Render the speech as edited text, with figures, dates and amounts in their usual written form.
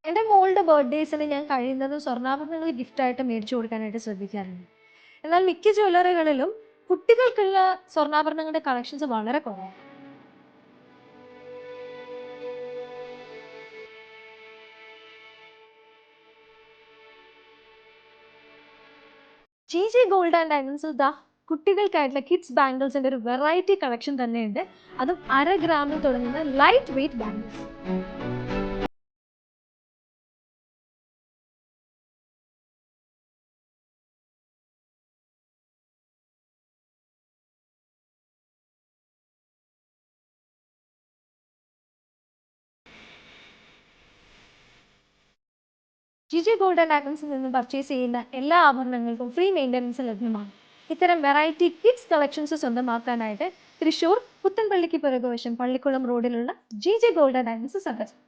എൻ്റെ മോളുടെ ബർത്ത്ഡേയ്സിന് ഞാൻ കഴിയുന്നതും സ്വർണ്ണാഭരണങ്ങൾ ഗിഫ്റ്റായിട്ട് മേടിച്ചു കൊടുക്കാനായിട്ട് ശ്രദ്ധിക്കാറുണ്ട്. എന്നാൽ മിക്ക ജ്വല്ലറികളിലും കുട്ടികൾക്കുള്ള സ്വർണ്ണാഭരണങ്ങളുടെ കളക്ഷൻസ് വളരെ കുറവാണ്. ജി ഗോൾഡ് ആൻഡ് ഡയമണ്ട്സിൽ ദാ കുട്ടികൾക്കായിട്ടുള്ള കിഡ്സ് ബാംഗിൾസിന്റെ ഒരു വെറൈറ്റി കളക്ഷൻ തന്നെയുണ്ട്. അതും 1/2 ഗ്രാമിൽ തുടങ്ങുന്ന light weight bangles. GG gold and ഡയമണ്ട്സിൽ നിന്ന് പർച്ചേസ് ചെയ്യുന്ന എല്ലാ ആഭരണങ്ങൾക്കും ഫ്രീ മെയിൻ്റനൻസ് ലഭ്യമാണ്. ഇത്തരം variety kids collections സ്വന്തമാക്കാനായിട്ട് Thrissur പുത്തൻപള്ളിക്ക് പിറകുവശം Pallikkulam റോഡിലുള്ള ജി ഗോൾഡ് ആൻഡ് ഡയമണ്ട്സ് സന്ദർശിക്കും.